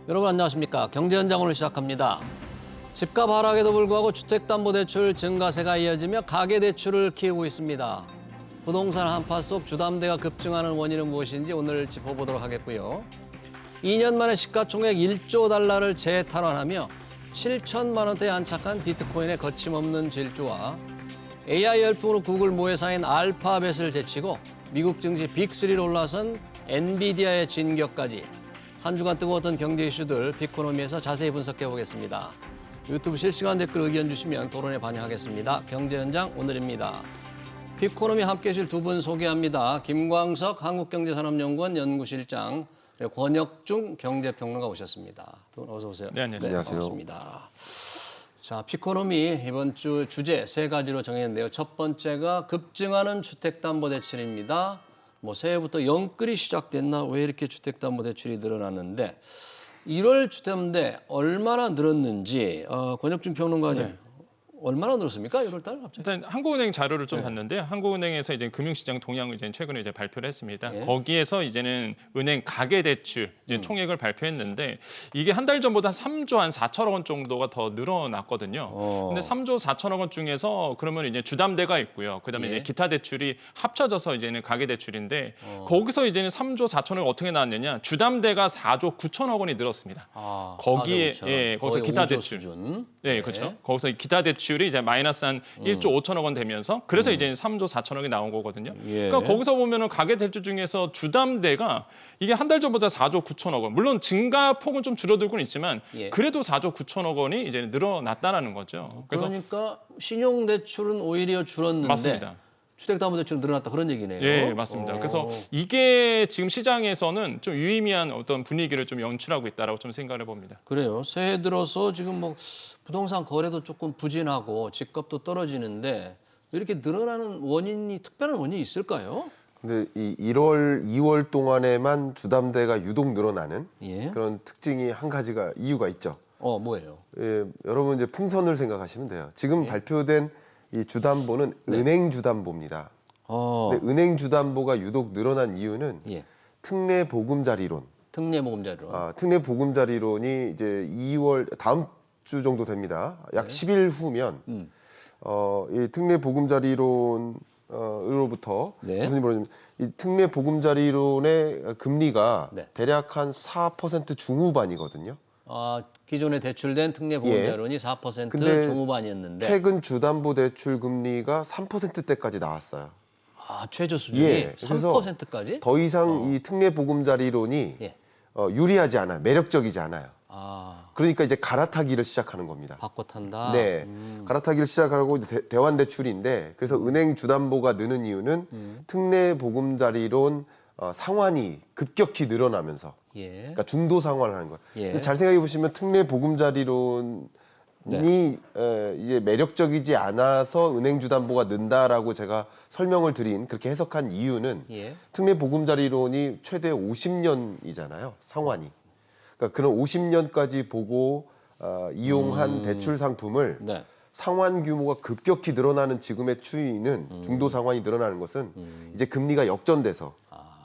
여러분 안녕하십니까. 경제현장 오늘 시작합니다. 집값 하락에도 불구하고 주택담보대출 증가세가 이어지며 가계대출을 키우고 있습니다. 부동산 한파 속 주담대가 급증하는 원인은 무엇인지 오늘 짚어보도록 하겠고요. 2년 만에 시가총액 1조 달러를 재탈환하며 7천만 원대에 안착한 비트코인의 거침없는 질주와 AI 열풍으로 구글 모회사인 알파벳을 제치고 미국 증시 빅3로 올라선 엔비디아의 진격까지 한 주간 뜨거웠던 경제 이슈들 빅코노미에서 자세히 분석해 보겠습니다. 유튜브 실시간 댓글 의견 주시면 토론에 반영하겠습니다. 경제현장 오늘입니다. 빅코노미 함께해 주실 두 분 소개합니다. 김광석 한국경제산업연구원 연구실장, 그리고 권혁중 경제평론가 오셨습니다. 두 분 어서 오세요. 네, 안녕하세요. 네, 반갑습니다. 자, 빅코노미 이번 주 주제 세 가지로 정했는데요. 첫 번째가 급증하는 주택담보대출입니다. 새해부터 영끌이 시작됐나? 왜 이렇게 주택담보대출이 늘어났는데 1월 주담대 얼마나 늘었는지 권혁준 평론가님. 네. 얼마나 늘었습니까? 1월 달 갑자기? 일단 한국은행 자료를 좀 봤는데 한국은행에서 이제 금융시장 동향을 이제 최근에 이제 발표를 했습니다. 예. 거기에서 이제는 은행 가계대출 이제 총액을 발표했는데 이게 한 달 전보다 3조 한 4천억 원 정도가 더 늘어났거든요. 근데 3조 4천억 원 중에서 그러면 이제 주담대가 있고요. 그다음에 예. 이제 기타 대출이 합쳐져서 이제는 가계대출인데 거기서 이제는 3조 4천억이 어떻게 나왔느냐? 주담대가 4조 9천억 원이 늘었습니다. 거기에 4조 5천억. 예, 거기서 거의 기타 5조 대출. 수준. 네, 그렇죠. 거기서 기타 대출이 이제 마이너스 한 1조 5천억 원 되면서 그래서 이제 3조 4천억이 나온 거거든요. 예. 그러니까 거기서 보면은 가계 대출 중에서 주담대가 이게 한 달 전보다 4조 9천억 원. 물론 증가폭은 좀 줄어들고는 있지만 예. 그래도 4조 9천억 원이 이제 늘어났다라는 거죠. 그래서 그러니까 신용대출은 오히려 줄었는데 맞습니다. 주택담보대출은 늘어났다 그런 얘기네요. 예, 맞습니다. 그래서 이게 지금 시장에서는 좀 유의미한 어떤 분위기를 좀 연출하고 있다라고 좀 생각을 해봅니다. 그래요. 새해 들어서 지금 부동산 거래도 조금 부진하고 집값도 떨어지는데 왜 이렇게 늘어나는 특별한 원인이 있을까요? 근데 이 1월, 2월 동안에만 주담대가 유독 늘어나는 예. 그런 특징이 한 가지가 이유가 있죠. 뭐예요? 예, 여러분 이제 풍선을 생각하시면 돼요. 지금 예. 발표된 이 주담보는 은행 주담보입니다. 근데 은행 주담보가 유독 늘어난 이유는 예. 특례 보금자리론. 특례보금자리로. 특례 보금자리론이 이제 2월 다음 주 정도 됩니다. 약 10일 후면 이 특례 보금자리론으로부터 네. 무슨 말이냐면 이 특례 보금자리론의 금리가 네. 대략 한 4% 중후반이거든요. 기존에 대출된 특례보금자리론이 4% 근데 중후반이었는데 최근 주담보대출 금리가 3%대까지 나왔어요. 최저 수준이 예, 그래서 3%까지? 더 이상 이 특례 보금자리론이 예. 유리하지 않아요. 매력적이지 않아요. 그러니까 이제 갈아타기를 시작하는 겁니다. 바꿔 탄다. 네, 갈아타기를 시작하고 대환 대출인데 그래서 은행 주담보가 느는 이유는 특례 보금자리론 상환이 급격히 늘어나면서 예. 그러니까 중도 상환을 하는 거예요. 예. 근데 잘 생각해 보시면 특례 보금자리론이 이제 매력적이지 않아서 은행 주담보가 는다라고 제가 설명을 드린 그렇게 해석한 이유는 예. 특례 보금자리론이 최대 50년이잖아요. 상환이. 그러니까 그런 50년까지 보고 이용한 대출 상품을 네. 상환 규모가 급격히 늘어나는 지금의 추이는 중도 상환이 늘어나는 것은 이제 금리가 역전돼서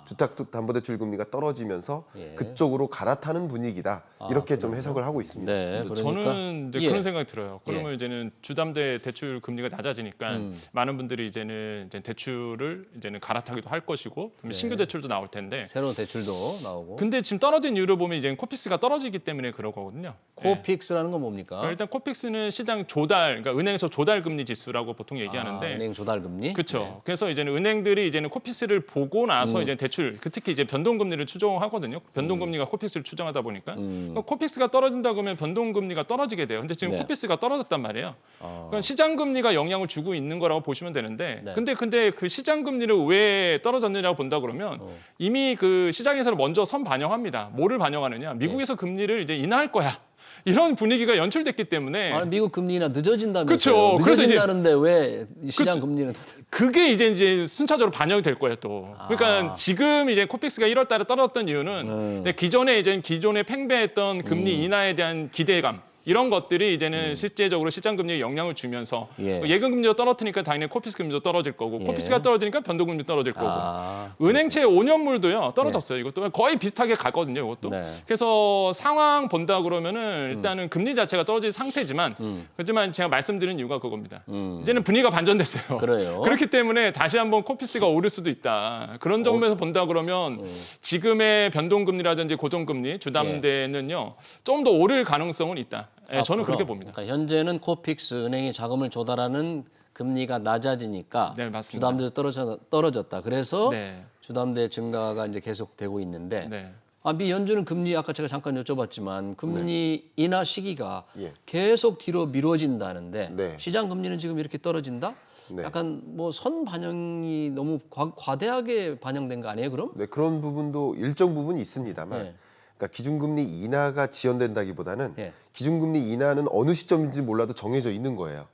주택담보대출 금리가 떨어지면서 예. 그쪽으로 갈아타는 분위기다. 이렇게 좀 해석을 하고 있습니다. 네. 근데 그러니까 저는 이제 예. 그런 생각이 들어요. 그러면 이제는 주담대 대출 금리가 낮아지니까 음. 많은 분들이 이제는 대출을 이제는 갈아타기도 할 것이고 그다음에 신규 대출도 나올 텐데. 새로운 대출도 나오고. 근데 지금 떨어진 이유를 보면 이제 코픽스가 떨어지기 때문에 그런 거거든요. 예. 코픽스라는 건 뭡니까? 일단 코픽스는 시장 조달, 그러니까 은행에서 조달 금리 지수라고 보통 얘기하는데, 은행 조달금리. 그렇죠. 네. 그래서 이제는 은행들이 이제는 코픽스를 보고 나서 이제 대출, 특히 이제 변동금리를 추정하거든요. 변동금리가 코픽스를 추정하다 보니까 그러니까 코픽스가 떨어진다 그러면 변동금리가 떨어지게 돼요. 근데 지금 네. 코픽스가 떨어졌단 말이에요. 그러니까 시장금리가 영향을 주고 있는 거라고 보시면 되는데, 네. 근데 그 시장금리를 왜 떨어졌느냐고 본다 그러면 이미 그 시장에서는 먼저 선 반영합니다. 뭐를 반영하느냐? 미국에서 금리를 이제 인하할 거야. 이런 분위기가 연출됐기 때문에 미국 금리나 늦어진다면서요. 그쵸. 그래서 이제 늦어진다는데 왜 시장 그쵸. 금리는 그게 이제 순차적으로 반영이 될 거예요 또. 그러니까 지금 이제 코픽스가 1월달에 떨어졌던 이유는 기존에 팽배했던 금리 인하에 대한 기대감 이런 것들이 이제는 실제적으로 시장 금리에 영향을 주면서 예. 예금 금리도 떨어뜨리니까 당연히 코피스 금리도 떨어질 거고 예. 코피스가 떨어지니까 변동 금리도 떨어질 거고 아, 은행채 5년물도요 떨어졌어요. 이것도 거의 비슷하게 가거든요. 이것도. 네. 그래서 상황 본다 그러면은 일단은 금리 자체가 떨어진 상태지만 그렇지만 제가 말씀드린 이유가 그겁니다. 이제는 분위기가 반전됐어요. 그래요? 그렇기 때문에 다시 한번 코피스가 오를 수도 있다. 그런 점에서 본다 그러면 지금의 변동금리라든지 고정금리 주담대는요 좀 더 오를 가능성은 있다. 예, 저는 앞으로. 그렇게 봅니다. 그러니까 현재는 코픽스 은행이 자금을 조달하는 금리가 낮아지니까 네, 맞습니다. 주담대도 떨어졌다. 그래서 네. 주담대 증가가 이제 계속되고 있는데 네. 미 연준은 금리 아까 제가 잠깐 여쭤봤지만 금리 인하 시기가 예. 계속 뒤로 미뤄진다는데 네. 시장 금리는 지금 이렇게 떨어진다? 네. 약간 뭐 선 반영이 너무 과대하게 반영된 거 아니에요, 그럼? 네, 그런 부분도 일정 부분 있습니다만 네. 그러니까 기준금리 인하가 지연된다기보다는 예. 기준금리 인하는 어느 시점인지 몰라도 정해져 있는 거예요.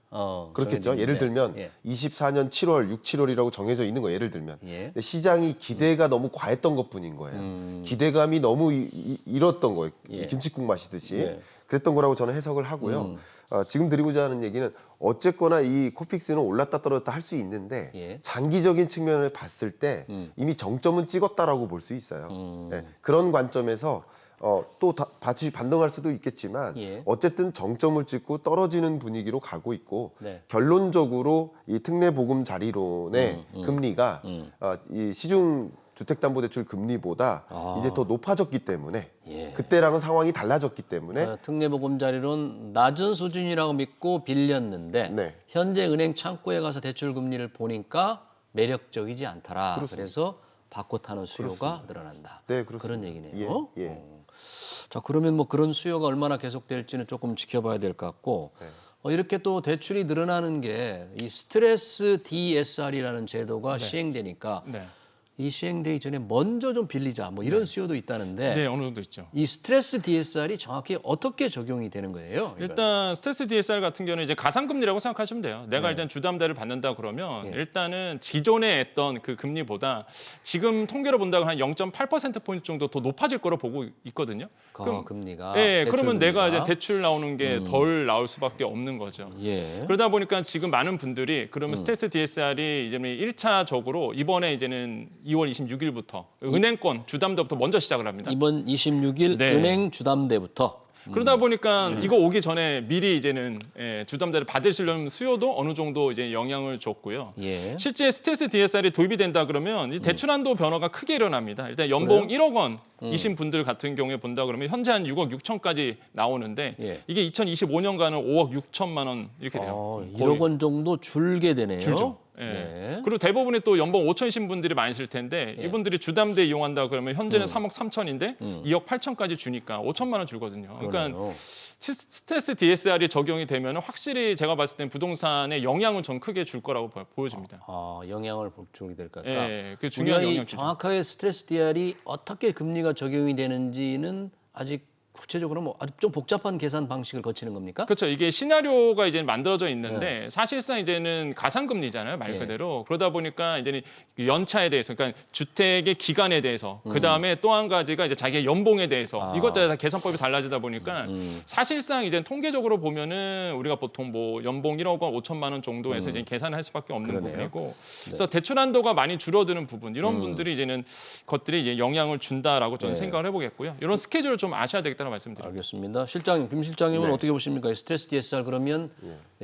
그렇겠죠. 정해져 예를 있는데. 들면 예. 24년 7월, 6, 7월이라고 정해져 있는 거예요. 예를 들면. 예. 근데 시장이 기대가 너무 과했던 것뿐인 거예요. 기대감이 너무 잃었던 거예요. 예. 김칫국 마시듯이. 예. 그랬던 거라고 저는 해석을 하고요. 지금 드리고자 하는 얘기는 어쨌거나 이 코픽스는 올랐다 떨어졌다 할 수 있는데 예. 장기적인 측면을 봤을 때 이미 정점은 찍었다라고 볼 수 있어요. 네, 그런 관점에서 또 다시 반등할 수도 있겠지만 예. 어쨌든 정점을 찍고 떨어지는 분위기로 가고 있고 네. 결론적으로 이 특례 보금 자리론의 금리가 이 시중 주택담보대출 금리보다 이제 더 높아졌기 때문에 예. 그때랑은 상황이 달라졌기 때문에 특례보금자리론 낮은 수준이라고 믿고 빌렸는데 네. 현재 은행 창구에 가서 대출 금리를 보니까 매력적이지 않더라. 그래서 바꿔 타는 수요가 늘어난다. 네, 그렇습니다. 그런 얘기네요. 예, 예. 자, 그러면 뭐 그런 수요가 얼마나 계속될지는 조금 지켜봐야 될 것 같고 이렇게 또 대출이 늘어나는 게 이 스트레스 DSR이라는 제도가 시행되니까 네. 이 시행되기 전에 먼저 좀 빌리자 뭐 이런 수요도 있다는데 네, 어느 정도 있죠. 이 스트레스 DSR이 정확히 어떻게 적용이 되는 거예요? 일단 스트레스 DSR 같은 경우는 이제 가상금리라고 생각하시면 돼요. 내가 일단 주담대를 받는다 그러면 일단은 기존에 했던 그 금리보다 지금 통계로 본다고 한 0.8%포인트 정도 더 높아질 거로 보고 있거든요. 금리가 네, 대출 그러면 금리가. 내가 이제 대출 나오는 게 덜 나올 수밖에 없는 거죠. 예. 그러다 보니까 지금 많은 분들이 그러면 스트레스 DSR이 이제 1차적으로 이번에 이제는 2월 26일부터 은행권 주담대부터 먼저 시작을 합니다. 이번 26일 네. 은행 주담대부터 그러다 보니까 이거 오기 전에 미리 이제는 주담대를 받으시려는 수요도 어느 정도 이제 영향을 줬고요. 예. 실제 스트레스 DSR이 도입이 된다 그러면 이 대출 한도 변화가 크게 일어납니다. 일단 연봉 1억 원이신 분들 같은 경우에 본다 그러면 현재 한 6억 6천까지 나오는데 예. 이게 2025년간은 5억 6천만 원 이렇게 돼요. 1억 원 정도 줄게 되네요. 줄죠. 예. 예. 그리고 대부분이 또 연봉 5천이신 분들이 많으실 텐데 이분들이 주담대 이용한다 그러면 현재는 3억 3천인데 2억 8천까지 주니까 5천만 원 줄거든요. 그러니까 그러네요. 스트레스 DSR이 적용이 되면 확실히 제가 봤을 땐 부동산에 영향은 전 크게 줄 거라고 보여집니다. 영향을 주게 될 것 같다. 예, 그 중요한 우리가 이 영향이죠. 정확하게 스트레스 DR이 어떻게 금리가 적용이 되는지는 아직 구체적으로 뭐 아주 좀 복잡한 계산 방식을 거치는 겁니까? 그렇죠. 이게 시나리오가 이제 만들어져 있는데 사실상 이제는 가상금리잖아요, 말 그대로. 그러다 보니까 이제는 연차에 대해서, 그러니까 주택의 기간에 대해서, 그 다음에 또 한 가지가 이제 자기의 연봉에 대해서 이것들 다 계산법이 달라지다 보니까 사실상 이제 통계적으로 보면은 우리가 보통 뭐 연봉 1억 원 5천만 원 정도에서 이제 계산을 할 수밖에 없는 그러네요. 부분이고, 그래서 대출 한도가 많이 줄어드는 부분, 이런 분들이 이제는 것들이 이제 영향을 준다라고 저는 생각을 해보겠고요. 이런 스케줄을 좀 아셔야 되겠다는 말씀드립니다. 알겠습니다. 실장님, 김 실장님은 네. 어떻게 보십니까? 스트레스 DSR 그러면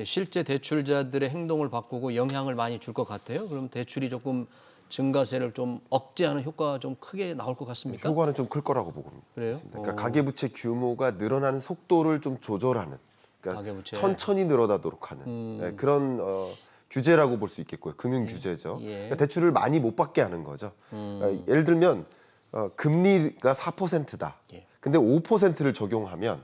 실제 대출자들의 행동을 바꾸고 영향을 많이 줄 것 같아요. 그럼 대출이 조금 증가세를 좀 억제하는 효과가 좀 크게 나올 것 같습니까? 효과는 좀 클 거라고 보고 그래요? 있습니다. 그러니까 가계부채 규모가 늘어나는 속도를 좀 조절하는, 그러니까 가계부채. 천천히 늘어나도록 하는 네, 그런 규제라고 볼 수 있겠고요. 금융 규제죠. 예. 그러니까 대출을 많이 못 받게 하는 거죠. 그러니까 예를 들면 금리가 4%다. 예. 근데 5%를 적용하면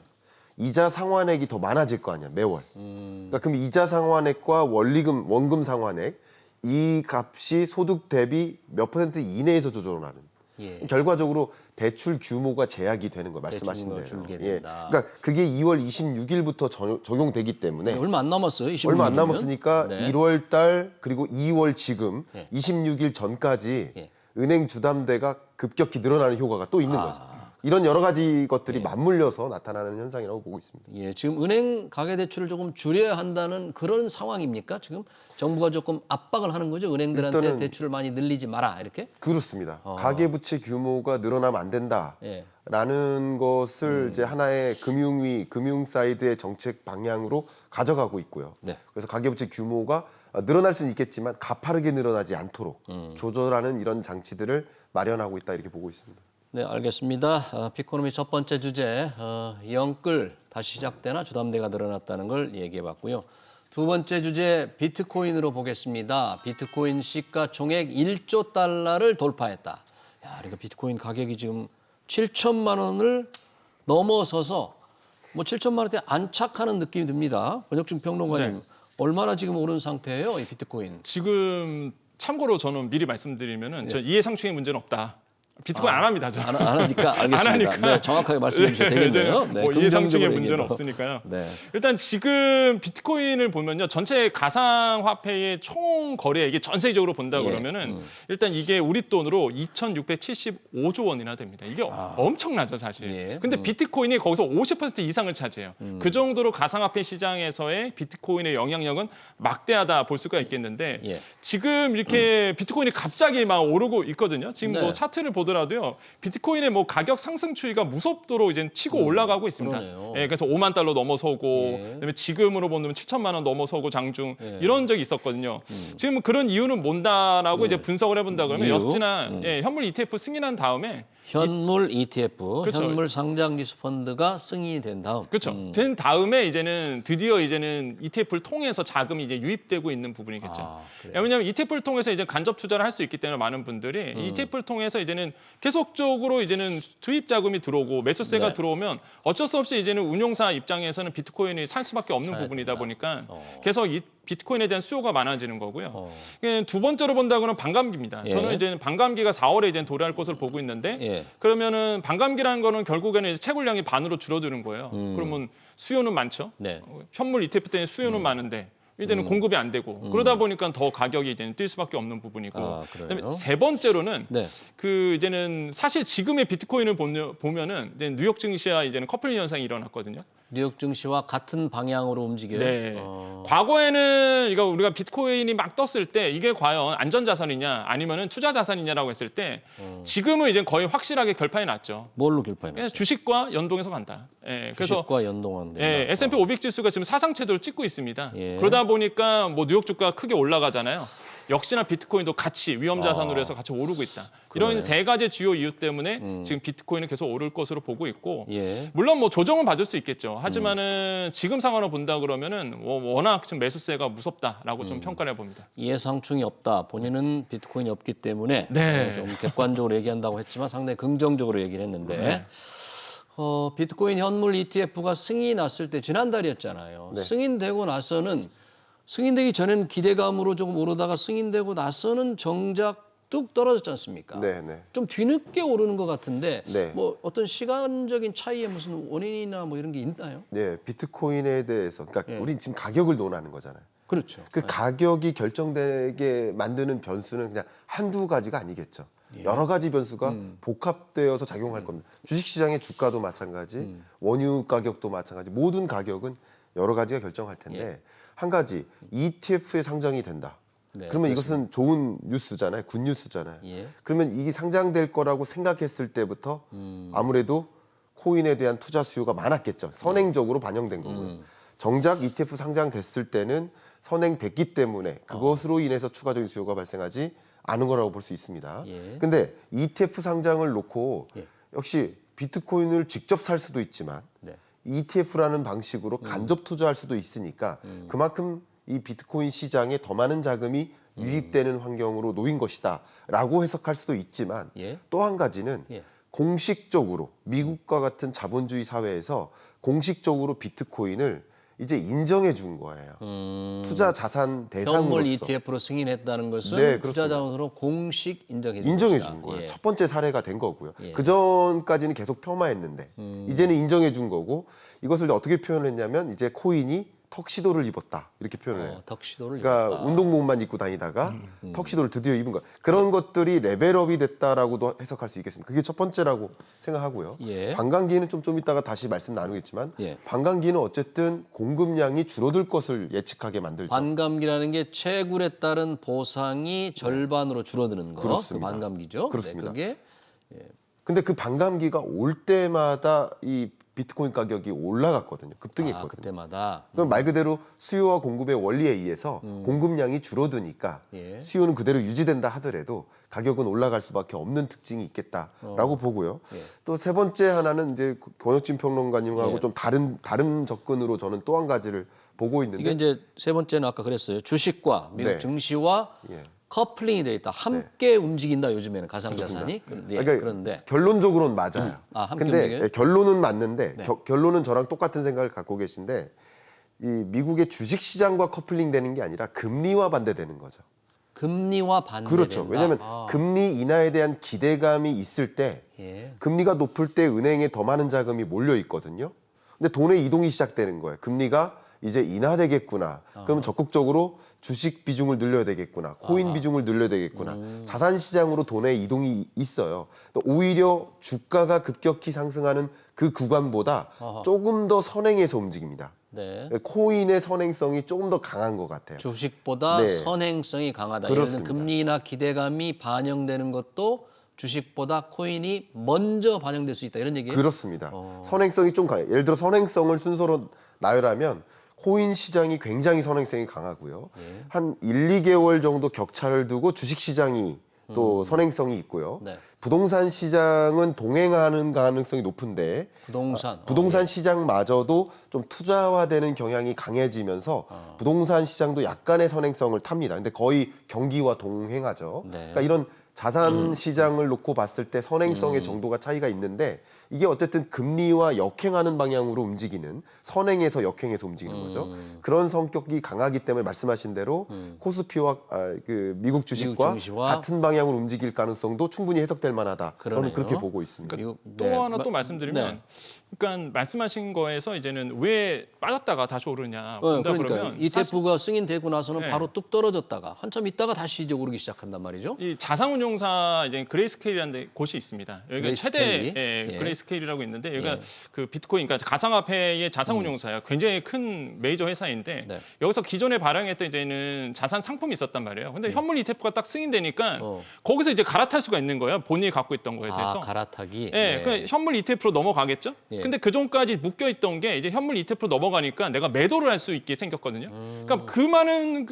이자 상환액이 더 많아질 거 아니야, 매월. 그러니까 그럼 이자 상환액과 원금 상환액 이 값이 소득 대비 몇 퍼센트 이내에서 조절하는. 예. 결과적으로 대출 규모가 제약이 되는 거예요. 말씀하신 규모가 대로. 줄게 예. 된다. 그러니까 그게 2월 26일부터 적용되기 때문에 얼마 안 남았어요. 26일 얼마 안 이면. 남았으니까 네. 1월 달 그리고 2월 지금 예. 26일 전까지 예. 은행 주담대가 급격히 늘어나는 효과가 또 있는 거죠. 이런 여러 가지 것들이 맞물려서 나타나는 현상이라고 보고 있습니다. 예, 지금 은행 가계 대출을 조금 줄여야 한다는 그런 상황입니까? 지금 정부가 조금 압박을 하는 거죠. 은행들한테 일단은 대출을 많이 늘리지 마라 이렇게. 그렇습니다. 가계부채 규모가 늘어나면 안 된다. 예. 라는 것을 이제 하나의 금융 사이드의 정책 방향으로 가져가고 있고요. 네. 그래서 가계부채 규모가 늘어날 수는 있겠지만 가파르게 늘어나지 않도록 조절하는 이런 장치들을 마련하고 있다 이렇게 보고 있습니다. 네, 알겠습니다. 피코노미 첫 번째 주제 영끌 다시 시작되나 주담대가 늘어났다는 걸 얘기해봤고요. 두 번째 주제 비트코인으로 보겠습니다. 비트코인 시가총액 1조 달러를 돌파했다. 야, 그러니까 비트코인 가격이 지금 7천만 원을 넘어서서 뭐 7천만 원대 안착하는 느낌이 듭니다. 권혁중 평론가님, 네. 얼마나 지금 오른 상태예요, 이 비트코인? 지금 참고로 저는 미리 말씀드리면은 저 이해상충의 문제는 없다. 비트코인 안 합니다. 저. 안 하니까 알겠습니다. 안 하니까. 네, 정확하게 말씀해 주셔도 되겠네요. 네, 뭐 이해상충의 긍정적으로 문제는 얘기해도. 없으니까요. 네. 일단 지금 비트코인을 보면요, 전체 가상화폐의 총 거래액이 전 세계적으로 본다 예. 그러면은 일단 이게 우리 돈으로 2,675조 원이나 됩니다. 이게 엄청나죠, 사실. 예. 근데 비트코인이 거기서 50% 이상을 차지해요. 그 정도로 가상화폐 시장에서의 비트코인의 영향력은 막대하다 볼 수가 있겠는데 예. 지금 이렇게 비트코인이 갑자기 막 오르고 있거든요. 지금 네. 뭐 차트를 보더라도요, 비트코인의 뭐 가격 상승 추이가 무섭도록 이제 치고 올라가고 있습니다. 그러네요. 예, 그래서 5만 달러 넘어서고, 예. 그다음에 지금으로 보면 7천만 원 넘어서고 장중 예. 이런 적이 있었거든요. 지금 그런 이유는 뭔다라고 이제 분석을 해본다 그러면 이유? 역시나 예, 현물 ETF 승인한 다음에 현물 ETF, 그렇죠. 현물 상장지수 펀드가 승인이 된 다음. 그렇죠. 된 다음에 이제는 드디어 이제는 ETF를 통해서 자금이 이제 유입되고 있는 부분이겠죠. 그래요? 왜냐하면 ETF를 통해서 이제 간접 투자를 할 수 있기 때문에 많은 분들이 ETF를 통해서 이제는 계속적으로 이제는 투입 자금이 들어오고 매수세가 네. 들어오면 어쩔 수 없이 이제는 운용사 입장에서는 비트코인이 살 수밖에 없는 사야 부분이다 된다. 보니까 계속 이 비트코인에 대한 수요가 많아지는 거고요. 어. 두 번째로 본다고는 반감기입니다. 예. 저는 이제 반감기가 4월에 이제 도래할 것으로 보고 있는데 예. 그러면은 반감기라는 거는 결국에는 이제 채굴량이 반으로 줄어드는 거예요. 그러면 수요는 많죠. 네. 현물 ETF 때는 수요는 많은데 이제는 공급이 안 되고 그러다 보니까 더 가격이 이제는 뛸 수밖에 없는 부분이고. 아, 그래요? 그다음에 세 번째로는 네. 그 이제는 사실 지금의 비트코인을 보면은 이제 뉴욕 증시와 이제는 커플링 현상이 일어났거든요. 뉴욕 증시와 같은 방향으로 움직여요. 네. 과거에는 이거 우리가 비트코인이 막 떴을 때 이게 과연 안전자산이냐 아니면은 투자 자산이냐라고 했을 때 지금은 이제 거의 확실하게 결판이 났죠. 뭘로 결판이 그냥 났어요? 주식과 연동해서 간다. 예, 그래서 주식과 연동한다. 예, S&P 500 지수가 지금 사상 최대를 찍고 있습니다. 예. 그러다 보니까 뭐 뉴욕 주가가 크게 올라가잖아요. 역시나 비트코인도 같이 위험 자산으로 해서 같이 오르고 있다. 이런 세 가지 주요 이유 때문에 지금 비트코인은 계속 오를 것으로 보고 있고, 예. 물론 뭐 조정은 받을 수 있겠죠. 하지만은 지금 상황을 본다 그러면은 워낙 지금 매수세가 무섭다라고 좀 평가를 해봅니다. 예상충이 없다. 본인은 비트코인이 없기 때문에 네. 좀 객관적으로 얘기한다고 했지만 상당히 긍정적으로 얘기를 했는데 네. 비트코인 현물 ETF가 승인이 났을 때 지난달이었잖아요. 네. 승인되고 나서는 승인되기 전에는 기대감으로 조금 오르다가 승인되고 나서는 정작 뚝 떨어졌지 않습니까? 네, 네. 좀 뒤늦게 오르는 것 같은데 네. 뭐 어떤 시간적인 차이에 무슨 원인이나 뭐 이런 게 있나요? 네, 비트코인에 대해서 그러니까 우린 지금 가격을 논하는 거잖아요. 그렇죠. 그 가격이 결정되게 만드는 변수는 그냥 한두 가지가 아니겠죠. 여러 가지 변수가 복합되어서 작용할 겁니다. 주식시장의 주가도 마찬가지, 원유 가격도 마찬가지, 모든 가격은 여러 가지가 결정할 텐데 한 가지 ETF에 상장이 된다. 네, 그러면 그렇습니다. 이것은 좋은 뉴스잖아요. 굿 뉴스잖아요. 예. 그러면 이게 상장될 거라고 생각했을 때부터 아무래도 코인에 대한 투자 수요가 많았겠죠. 선행적으로 반영된 거고요. 정작 ETF 상장됐을 때는 선행됐기 때문에 그것으로 인해서 추가적인 수요가 발생하지 않은 거라고 볼 수 있습니다. 예. 근데 ETF 상장을 놓고 예. 역시 비트코인을 직접 살 수도 있지만 네. ETF라는 방식으로 간접 투자할 수도 있으니까 그만큼 이 비트코인 시장에 더 많은 자금이 유입되는 환경으로 놓인 것이다라고 해석할 수도 있지만 예. 또 한 가지는 예. 공식적으로 미국과 같은 자본주의 사회에서 공식적으로 비트코인을 이제 인정해 준 거예요. 투자 자산 대상으로서 현물 ETF로 승인했다는 것은 네, 투자 그렇습니다. 자원으로 공식 인정해 준 인정해 것이다. 준 거예요. 예. 첫 번째 사례가 된 거고요. 예. 그 전까지는 계속 폄하했는데 이제는 인정해 준 거고 이것을 어떻게 표현했냐면 이제 코인이 턱시도를 입었다 이렇게 표현을 해요. 턱시도를 그러니까 입었다. 운동복만 입고 다니다가 턱시도를 드디어 입은 거. 그런 것들이 레벨업이 됐다라고도 해석할 수 있겠습니다. 그게 첫 번째라고 생각하고요. 예. 반감기는 좀 이따가 다시 말씀 나누겠지만 예. 반감기는 어쨌든 공급량이 줄어들 것을 예측하게 만들죠. 반감기라는 게 채굴에 따른 보상이 절반으로 줄어드는 거. 그렇습니다. 그 반감기죠. 그렇습니다. 네, 그게 근데 그 반감기가 올 때마다 이 비트코인 가격이 올라갔거든요. 급등했거든요. 그때마다 그럼 말 그대로 수요와 공급의 원리에 의해서 공급량이 줄어드니까 예. 수요는 그대로 유지된다 하더라도 가격은 올라갈 수밖에 없는 특징이 있겠다라고 보고요. 예. 또 세 번째 하나는 이제 권혁진 평론가님하고 예. 좀 다른 접근으로 저는 또 한 가지를 보고 있는데 이게 이제 세 번째는 아까 그랬어요. 주식과 미국 네. 증시와 예. 커플링이 돼 있다. 함께 움직인다. 요즘에는 가상자산이. 그러니까 그런데 결론적으로는 맞아요. 함께 근데 움직여요? 결론은 맞는데 네. 결론은 저랑 똑같은 생각을 갖고 계신데 이 미국의 주식 시장과 커플링 되는 게 아니라 금리와 반대되는 거죠. 금리와 반대된다. 그렇죠. 왜냐하면 금리 인하에 대한 기대감이 있을 때 예. 금리가 높을 때 은행에 더 많은 자금이 몰려 있거든요. 근데 돈의 이동이 시작되는 거예요. 금리가 이제 인하되겠구나. 그러면 적극적으로 주식 비중을 늘려야 되겠구나. 코인 비중을 늘려야 되겠구나. 자산 시장으로 돈의 이동이 있어요. 또 오히려 주가가 급격히 상승하는 그 구간보다 조금 더 선행해서 움직입니다. 네. 코인의 선행성이 조금 더 강한 것 같아요. 주식보다 네. 선행성이 강하다. 예를 들면 그렇습니다. 금리나 기대감이 반영되는 것도 주식보다 코인이 먼저 반영될 수 있다. 이런 얘기예요? 그렇습니다. 선행성이 좀 강해요. 예를 들어 선행성을 순서로 나열하면 코인 시장이 굉장히 선행성이 강하고요. 한 1, 2개월 정도 격차를 두고 주식 시장이 또 선행성이 있고요. 네. 부동산 시장은 동행하는 가능성이 높은데 부동산. 시장마저도 좀 투자화되는 경향이 강해지면서 부동산 시장도 약간의 선행성을 탑니다. 근데 거의 경기와 동행하죠. 네. 그러니까 이런 자산 시장을 놓고 봤을 때 선행성의 정도가 차이가 있는데 이게 어쨌든 금리와 역행하는 방향으로 움직이는 선행에서 역행해서 움직이는 거죠. 그런 성격이 강하기 때문에 말씀하신 대로 코스피와 그 미국 주식과 증시와 같은 방향으로 움직일 가능성도 충분히 해석될 만하다. 그러네요. 저는 그렇게 보고 있습니다. 또 하나 또 말씀드리면, 그러니까 말씀하신 거에서 이제는 왜 빠졌다가 다시 오르냐 본다 그러니까 그러면 ETF가 승인되고 나서는 네. 바로 뚝 떨어졌다가 한참 있다가 다시 이제 오르기 시작한단 말이죠. 이 자산운용사 이제 그레이스케일이라는 곳이 있습니다. 여기가 최대 그레이스케일? 그레이스케일이라고 있는데 여기가 예. 그 비트코인, 그러니까 가상화폐의 자산운용사야. 굉장히 큰 메이저 회사인데 네. 여기서 기존에 발행했던 이제는 자산 상품이 있었단 말이에요. 근데 현물 ETF가 딱 승인되니까 어. 거기서 이제 갈아탈 수가 있는 거예요. 본인이 갖고 있던 거에 대해서. 갈아타기. 예, 그 현물 ETF로 넘어가겠죠. 예. 근데 그 전까지 묶여 있던 게 이제 현물 ETF로 넘어가니까 내가 매도를 할 수 있게 생겼거든요. 그러니까 그 많은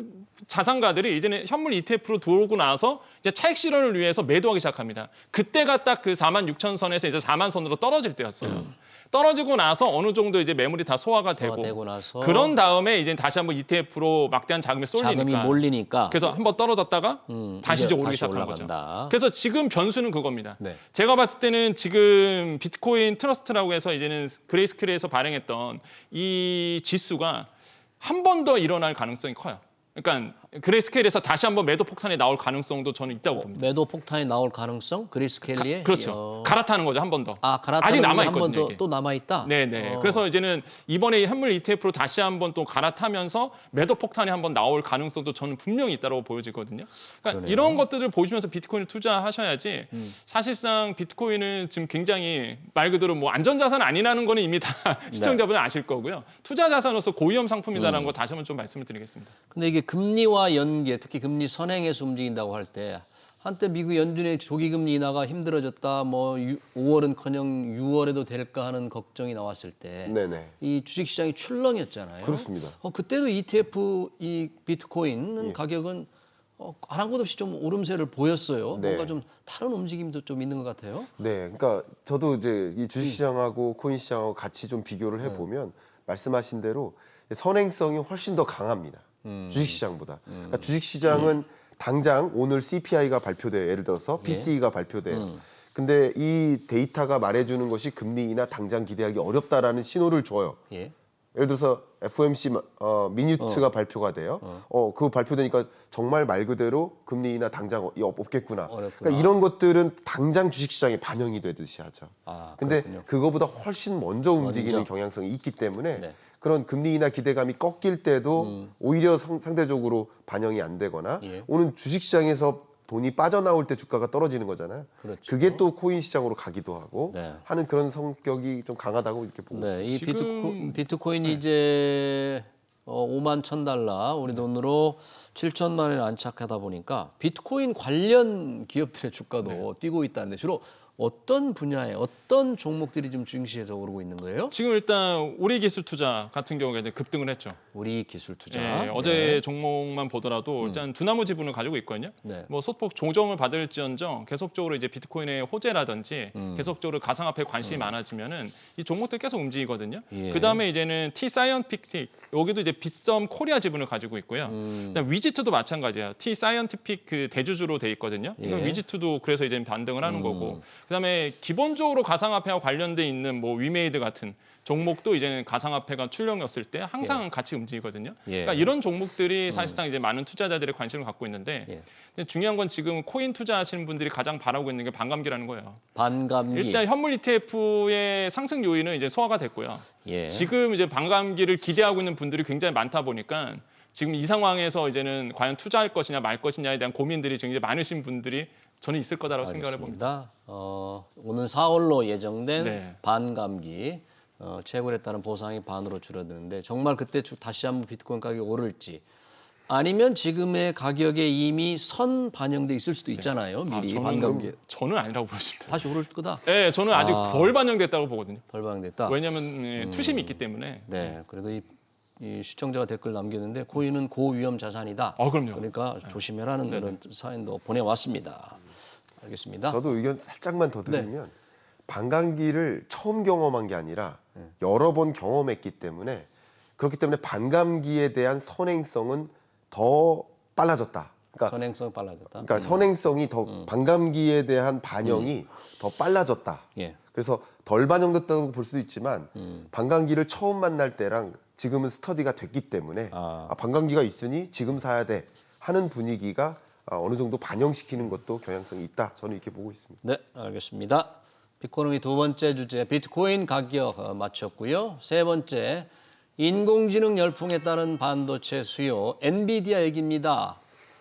자산가들이 이제는 현물 ETF로 들어오고 나서 이제 차익 실현을 위해서 매도하기 시작합니다. 그때가 딱 그 46,000선에서 이제 4만 선으로 떨어질 때였어요. 떨어지고 나서 어느 정도 이제 매물이 다 소화가 되고 나서 그런 다음에 이제 다시 한번 ETF로 막대한 자금이 쏠리니까 자금이 몰리니까 그래서 한번 떨어졌다가 다시 이제 오르기 다시 시작한 올라간다. 거죠. 그래서 지금 변수는 그겁니다. 네. 제가 봤을 때는 지금 비트코인 트러스트라고 해서 이제는 그레이스케일에서 발행했던 이 지수가 한 번 더 일어날 가능성이 커요. 그러니까 그레이스케일에서 다시 한번 매도 폭탄이 나올 가능성도 저는 있다고 봅니다. 매도 폭탄이 나올 가능성? 그레이스케일리에? 그렇죠. 갈아타는 거죠, 한 번 더. 갈아타는 아직 남아 한번 있거든요. 또 남아 있다. 네네. 그래서 이제는 이번에 현물 ETF로 다시 한번 또 갈아타면서 매도 폭탄이 한번 나올 가능성도 저는 분명히 있다고 보여지거든요. 그러니까 그러네요. 이런 것들을 보시면서 비트코인을 투자하셔야지. 사실상 비트코인은 지금 굉장히 말 그대로 뭐 안전자산 아니라는 거는 이미 다 시청자분은 아실 거고요. 투자 자산으로서 고위험 상품이다라는 거 다시 한번 좀 말씀을 드리겠습니다. 근데 이게 금리와 연계, 특히 금리 선행해서 움직인다고 할 때 한때 미국 연준의 조기 금리 인하가 힘들어졌다. 뭐 5월은커녕 6월에도 될까 하는 걱정이 나왔을 때 이 주식 시장이 출렁였잖아요. 그렇습니다. 그때도 ETF 이 비트코인 가격은 아랑곳 없이 좀 오름세를 보였어요. 네. 뭔가 좀 다른 움직임도 좀 있는 것 같아요. 네, 그러니까 저도 이제 이 주식 시장하고 코인 시장하고 같이 좀 비교를 해보면 말씀하신 대로 선행성이 훨씬 더 강합니다. 주식 시장보다. 그러니까 주식 시장은 당장 오늘 CPI가 발표돼요. 예를 들어서 PCE가 발표돼요. 근데 이 데이터가 말해주는 것이 금리 인하 당장 기대하기 어렵다라는 신호를 줘요. 예. 예를 들어서 FOMC 미니트가 발표가 돼요. 그거 발표되니까 정말 말 그대로 금리 인하 당장 없겠구나. 그러니까 이런 것들은 당장 주식시장에 반영이 되듯이 하죠. 근데 그렇군요. 그거보다 훨씬 먼저 움직이는 경향성이 있기 때문에 네. 그런 금리 인하 기대감이 꺾일 때도 오히려 상대적으로 반영이 안 되거나 예. 오늘 주식시장에서 돈이 빠져나올 때 주가가 떨어지는 거잖아요. 그렇죠. 그게 또 코인 시장으로 가기도 하고 네. 하는 그런 성격이 좀 강하다고 이렇게 보고 있습니다. 네, 이 지금- 비트코인이 이제 5만 $1,000 우리 돈으로 7천만 원에 안착하다 보니까 비트코인 관련 기업들의 주가도 뛰고 있다는데 주로 어떤 분야에 어떤 종목들이 좀 증시에서 오르고 있는 거예요? 지금 일단 우리 기술 투자 같은 경우가 이제 급등을 했죠. 우리 기술 투자. 예, 어제 종목만 보더라도 일단 두나무 지분을 가지고 있거든요. 네. 뭐 소폭 조정을 받을지언정 계속적으로 이제 비트코인의 호재라든지 계속적으로 가상화폐에 관심이 많아지면은 이 종목들 계속 움직이거든요. 예. 그다음에 이제는 T 사이언티픽 여기도 이제 빗썸 코리아 지분을 가지고 있고요. 그다음 위지투도 마찬가지예요. T 사이언티픽 그 대주주로 돼 있거든요. 예. 위지투도 그래서 이제 반등을 하는 거고. 그다음에 기본적으로 가상화폐와 관련돼 있는 뭐 위메이드 같은 종목도 이제는 가상화폐가 출렁였을 때 항상 같이 움직이거든요. 예. 그러니까 이런 종목들이 사실상 이제 많은 투자자들의 관심을 갖고 있는데 예. 근데 중요한 건 지금 코인 투자하시는 분들이 가장 바라고 있는 게 반감기라는 거예요. 반감기. 일단 현물 ETF의 상승 요인은 이제 소화가 됐고요. 예. 지금 이제 반감기를 기대하고 있는 분들이 굉장히 많다 보니까 지금 이 상황에서 이제는 과연 투자할 것이냐 말 것이냐에 대한 고민들이 굉장히 많으신 분들이 저는 있을 거다라고 생각을 해봅니다. 알겠습니다. 오는 4월로 예정된 네. 반감기 채굴에 따른 보상이 반으로 줄어드는데 정말 그때 다시 한번 비트코인 가격이 오를지 아니면 지금의 가격에 이미 선 반영돼 있을 수도 있잖아요. 미리 반감기 저는 아니라고 보십니다. 다시 오를 거다. 네, 저는 아직 덜 반영됐다고 보거든요. 덜 반영됐다. 왜냐하면 투심이 있기 때문에. 네, 그래도 이 시청자가 댓글 남겼는데 코인은 고위험 자산이다. 그럼요. 그러니까 조심해라는 그런 사연도 보내왔습니다. 알겠습니다. 저도 의견 살짝만 더 드리면 반감기를 처음 경험한 게 아니라 여러 번 경험했기 때문에 그렇기 때문에 반감기에 대한 선행성은 더 빨라졌다. 그러니까, 선행성 빨라졌다. 그러니까 선행성이 더 반감기에 대한 반영이 더 빨라졌다. 예. 그래서 덜 반영됐다고 볼 수도 있지만 반감기를 처음 만날 때랑 지금은 스터디가 됐기 때문에 반감기가 있으니 지금 사야 돼 하는 분위기가 어느 정도 반영시키는 것도 경향성이 있다. 저는 이렇게 보고 있습니다. 네, 알겠습니다. 비코노미 두 번째 주제 비트코인 가격 마쳤고요. 세 번째 인공지능 열풍에 따른 반도체 수요 엔비디아 얘기입니다.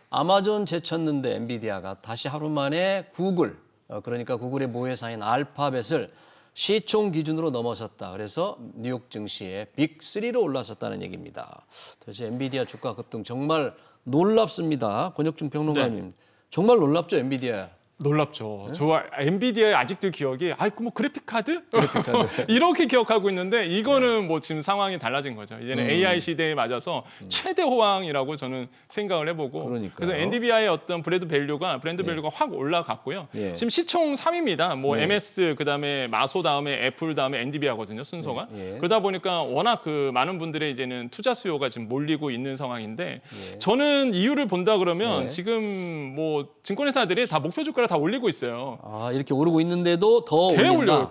아마존 제쳤는데 엔비디아가 다시 하루 만에 구글 그러니까 구글의 모회사인 알파벳을 시총 기준으로 넘어섰다. 그래서 뉴욕 증시에 빅3로 올라섰다는 얘기입니다. 도대체 엔비디아 주가 급등 정말 놀랍습니다. 권혁중 평론가님. 정말 놀랍죠, 엔비디아. 놀랍죠. 저 엔비디아의 아직도 기억이 뭐 그래픽 카드? 이렇게 기억하고 있는데 이거는 뭐 지금 상황이 달라진 거죠. 이제는 AI 시대에 맞아서 최대 호황이라고 저는 생각을 해보고 그러니까요. 그래서 엔비디아의 어떤 브랜드 밸류가 확 올라갔고요. 예. 지금 시총 3위입니다. 뭐 MS 그다음에 마소 다음에 애플 다음에 엔비디아거든요. 순서가. 예. 그러다 보니까 워낙 그 많은 분들의 이제는 투자 수요가 지금 몰리고 있는 상황인데 저는 이유를 본다 그러면 지금 뭐 증권회사들이 다 목표 주가를 다 올리고 있어요. 이렇게 오르고 있는데도 더 계속 올린다. 올려요.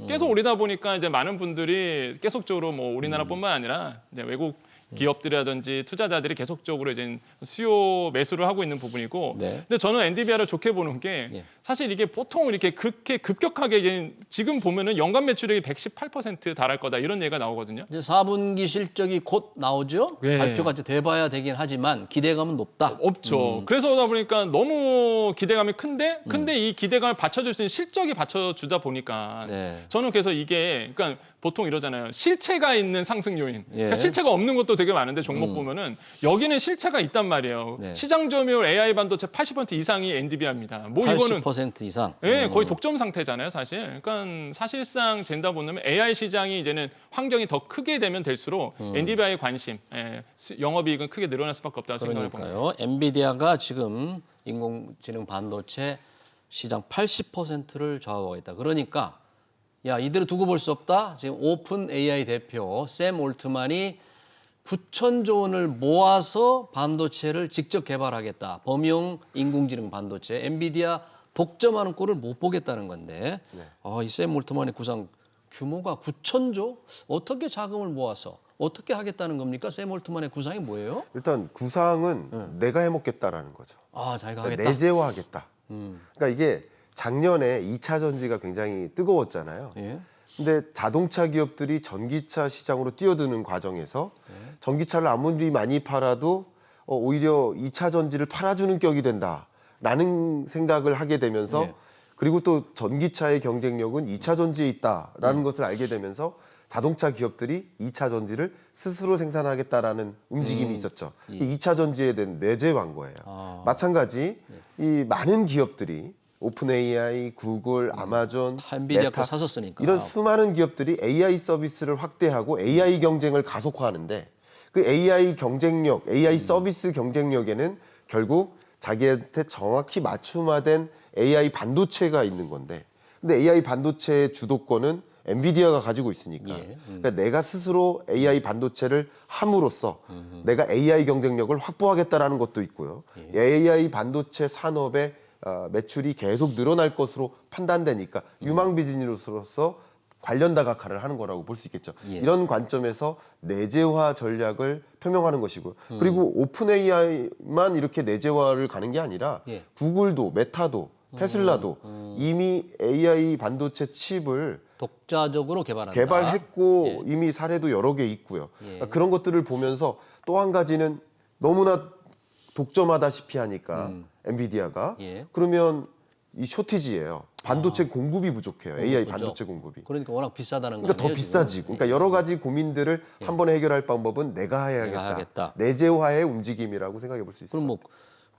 계속 올리다 보니까 이제 많은 분들이 계속적으로 뭐 우리나라뿐만 아니라 이제 외국 기업들이라든지 투자자들이 계속적으로 이제 수요 매수를 하고 있는 부분이고, 네. 근데 저는 엔비디아를 좋게 보는 게 예. 사실 이게 보통 이렇게 그렇게 급격하게 이제 지금 보면은 연간 매출액이 118% 달할 거다 이런 얘기가 나오거든요. 이제 4분기 실적이 곧 나오죠. 예. 발표가 이제 돼봐야 되긴 하지만 기대감은 높다. 없죠. 그래서 그러다 보니까 너무 기대감이 큰데 이 기대감을 받쳐줄 수 있는 실적이 받쳐주다 보니까 네. 저는 그래서 이게 그러니까 보통 이러잖아요. 실체가 있는 상승 요인. 예. 그러니까 실체가 없는 것도 되게 많은데 종목 보면은 여기는 실체가 있단 말이에요. 네. 시장 점유율 AI 반도체 80% 이상이 엔비디아입니다. 뭐 이거는 80% 이상. 예, 거의 독점 상태잖아요, 사실. 그러니까 사실상 잰다 보면 AI 시장이 이제는 환경이 더 크게 되면 될수록 엔비디아의 관심, 영업이익은 크게 늘어날 수밖에 없다고 생각을 봅니다. 그러니까요. 엔비디아가 지금 인공지능 반도체 시장 80%를 좌우하고 있다. 그러니까 야 이대로 두고 볼 수 없다. 지금 오픈 AI 대표 샘 올트만이 9천조 원을 모아서 반도체를 직접 개발하겠다. 범용 인공지능 반도체 엔비디아 독점하는 꼴을 못 보겠다는 건데 이 샘 올트만의 구상 규모가 9천조? 어떻게 자금을 모아서 어떻게 하겠다는 겁니까? 샘 올트만의 구상이 뭐예요? 일단 구상은 내가 해먹겠다라는 거죠. 자기가 하겠다. 내재화하겠다. 그러니까 이게 작년에 2차 전지가 굉장히 뜨거웠잖아요. 예. 근데 자동차 기업들이 전기차 시장으로 뛰어드는 과정에서 전기차를 아무리 많이 팔아도 오히려 2차 전지를 팔아주는 격이 된다라는 생각을 하게 되면서 예. 그리고 또 전기차의 경쟁력은 2차 전지에 있다라는 것을 알게 되면서 자동차 기업들이 2차 전지를 스스로 생산하겠다라는 움직임이 있었죠. 이 2차 전지에 대한 내재화인 거예요. 마찬가지 이 많은 기업들이 오픈 AI, 구글, 아마존, 엔비디아 메타 거 사셨으니까. 이런 수많은 기업들이 AI 서비스를 확대하고 AI 경쟁을 가속화하는데 그 AI 경쟁력, AI 서비스 경쟁력에는 결국 자기한테 정확히 맞춤화된 AI 반도체가 있는 건데 근데 AI 반도체의 주도권은 엔비디아가 가지고 있으니까 예. 그러니까 내가 스스로 AI 반도체를 함으로써 내가 AI 경쟁력을 확보하겠다라는 것도 있고요. AI 반도체 산업의 매출이 계속 늘어날 것으로 판단되니까 유망 비즈니스로서 관련 다각화를 하는 거라고 볼 수 있겠죠. 예. 이런 관점에서 내재화 전략을 표명하는 것이고요. 그리고 오픈 AI만 이렇게 내재화를 가는 게 아니라 예. 구글도 메타도 테슬라도 이미 AI 반도체 칩을 독자적으로 개발한다. 개발했고 예. 이미 사례도 여러 개 있고요. 예. 그러니까 그런 것들을 보면서 또 한 가지는 너무나 독점하다시피 하니까 엔비디아가 예. 그러면 이 쇼티지예요. 반도체 공급이 부족해요. AI 부족. 반도체 공급이. 그러니까 워낙 비싸다는 거 그러니까 아니에요? 더 비싸지고. 그러니까 여러 가지 고민들을 한 번에 해결할 방법은 내가 내가 해야겠다. 하겠다. 내재화의 움직임이라고 생각해 볼 수 있어요. 그럼 뭐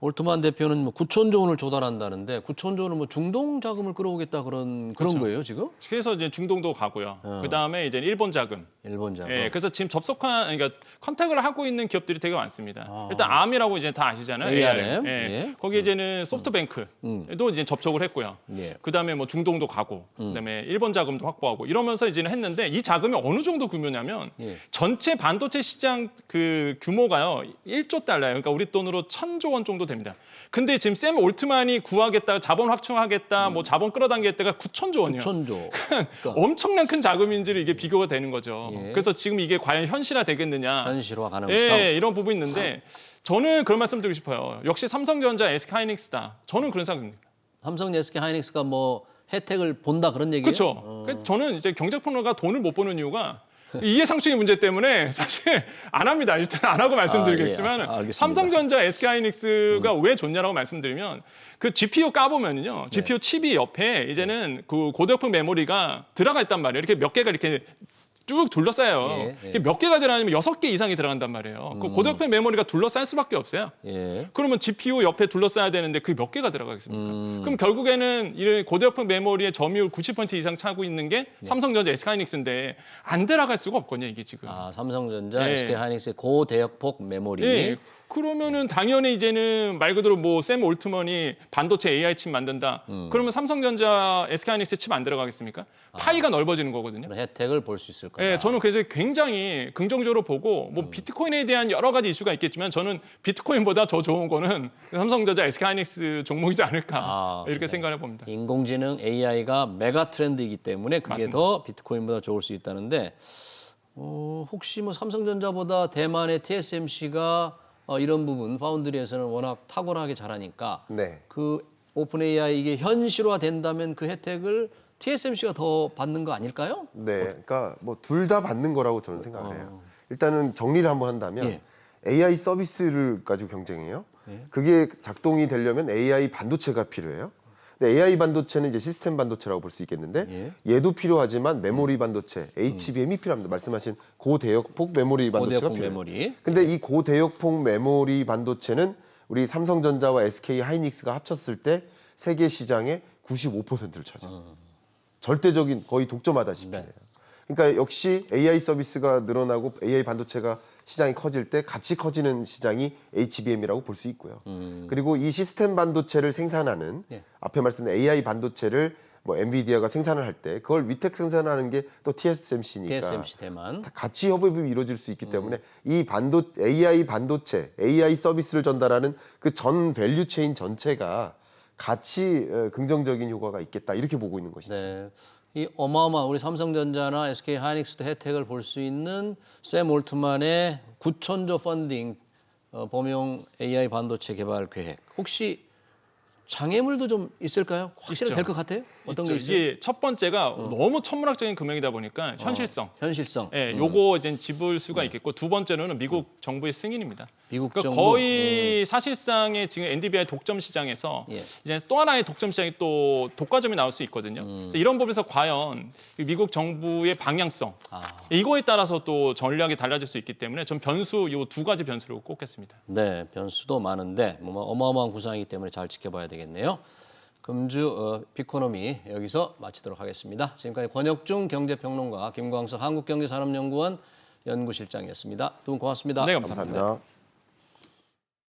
올트만 대표는 뭐 9천조 원을 조달한다는데 9천조 원은 뭐 중동 자금을 끌어오겠다 그런 거예요 지금? 그래서 이제 중동도 가고요. 그다음에 이제 일본 자금. 일본 자금. 예, 그래서 지금 그러니까 컨택을 하고 있는 기업들이 되게 많습니다. 일단 암이라고 이제 다 아시잖아요. ARM. 예. 예. 거기 이제는 소프트뱅크도 이제 접촉을 했고요. 예. 그다음에 뭐 중동도 가고, 그다음에 일본 자금도 확보하고 이러면서 이제는 했는데 이 자금이 어느 정도 규모냐면 예. 전체 반도체 시장 그 규모가요 1조 달러예요. 그러니까 우리 돈으로 1,000조 원 정도 됩니다. 근데 지금 샘 올트만이 구하겠다, 자본 확충하겠다, 뭐 자본 끌어당기겠다가 9,000조 원이에요. 9천조. 그러니까 엄청난 큰 자금인지를 이게 비교가 되는 거죠. 예. 그래서 지금 이게 과연 현실화 되겠느냐. 현실화 가능성. 예, 이런 부분이 있는데 저는 그런 말씀 드리고 싶어요. 역시 삼성전자, SK하이닉스다. 저는 그런 생각입니다. 삼성, SK 하이닉스가 뭐 혜택을 본다 그런 얘기예요? 그렇죠. 그래서 저는 이제 경제평론가 돈을 못 버는 이유가 이해상충의 문제 때문에 사실 안 합니다. 일단 안 하고 말씀드리겠지만 알겠습니다. 삼성전자, SK하이닉스가 왜 좋냐라고 말씀드리면 그 GPU 까보면요. GPU 칩이 옆에 이제는 그 고대역폭 메모리가 들어가 있단 말이에요. 이렇게 몇 개가 이렇게 쭉 둘러싸요. 예, 예. 이게 몇 개가 들어가냐면 6개 이상이 들어간단 말이에요. 그 고대역폭 메모리가 둘러쌀 수밖에 없어요. 예. 그러면 GPU 옆에 둘러싸야 되는데 그게 몇 개가 들어가겠습니까? 그럼 결국에는 이 고대역폭 메모리의 점유율 90% 이상 차고 있는 게 삼성전자, SK하이닉스인데 안 들어갈 수가 없거든요, 이게 지금. 아, 삼성전자, 예. SK 하이닉스의 고대역폭 메모리. 예. 그러면은 당연히 이제는 말 그대로 뭐 샘 올트먼이 반도체 AI 칩 만든다. 그러면 삼성전자, SK하이닉스 칩 안 들어가겠습니까? 파이가 넓어지는 거거든요. 그런 혜택을 볼 수 있을 거다. 예, 저는 그래서 굉장히 긍정적으로 보고 뭐 비트코인에 대한 여러 가지 이슈가 있겠지만 저는 비트코인보다 더 좋은 거는 삼성전자, SK하이닉스 종목이지 않을까 이렇게 그래. 생각해 봅니다. 인공지능 AI가 메가 트렌드이기 때문에 그게 맞습니다. 더 비트코인보다 좋을 수 있다는데 혹시 뭐 삼성전자보다 대만의 TSMC가 이런 부분 파운드리에서는 워낙 탁월하게 잘하니까 네. 그 오픈 AI 이게 현실화 된다면 그 혜택을 TSMC가 더 받는 거 아닐까요? 네. 그러니까 뭐 둘 다 받는 거라고 저는 생각을 해요. 일단은 정리를 한번 한다면 예. AI 서비스를 가지고 경쟁해요. 그게 작동이 되려면 AI 반도체가 필요해요. 근데 AI 반도체는 이제 시스템 반도체라고 볼 수 있겠는데 얘도 필요하지만 메모리 반도체, HBM이 필요합니다. 말씀하신 고대역폭 메모리 반도체가 고대역폭 필요해요. 메모리. 근데 이 고대역폭 메모리 반도체는 우리 삼성전자와 SK 하이닉스가 합쳤을 때 세계 시장의 95%를 차지해요. 절대적인 거의 독점하다시피 해요. 그러니까 역시 AI 서비스가 늘어나고 AI 반도체가 시장이 커질 때 같이 커지는 시장이 HBM이라고 볼 수 있고요. 그리고 이 시스템 반도체를 생산하는 앞에 말씀드린 AI 반도체를 뭐 엔비디아가 생산을 할 때 그걸 위택 생산하는 게 또 TSMC니까 TSMC 대만. 같이 협업이 이루어질 수 있기 때문에 이 AI 반도체, AI 서비스를 전달하는 그 전 밸류 체인 전체가 같이 긍정적인 효과가 있겠다 이렇게 보고 있는 것이죠. 네. 이 어마어마한 우리 삼성전자나 SK 하이닉스도 혜택을 볼 수 있는 샘 올트만의 9천조 펀딩 범용 AI 반도체 개발 계획. 혹시 장애물도 좀 있을까요? 확실히 있죠. 될 것 같아요? 어떤 게 있죠. 있어요? 이게 첫 번째가 너무 천문학적인 금액이다 보니까 현실성. 현실성. 예, 요거 이제 집을 수가 있겠고 두 번째로는 미국 정부의 승인입니다. 미국 그러니까 정부. 거의 사실상의 지금 NDBI 독점 시장에서 예. 이제 또 하나의 독점 시장이 또 독과점이 나올 수 있거든요. 그래서 이런 부분에서 과연 미국 정부의 방향성 이거에 따라서 또 전략이 달라질 수 있기 때문에 전 변수 요 두 가지 변수를 꼽겠습니다. 네, 변수도 많은데 뭐 어마어마한 구상이기 때문에 잘 지켜봐야 되겠네요. 금주 비코노미 여기서 마치도록 하겠습니다. 지금까지 권혁중 경제평론가, 김광석 한국경제산업연구원 연구실장이었습니다. 두 분 고맙습니다. 네, 감사합니다. 감사합니다.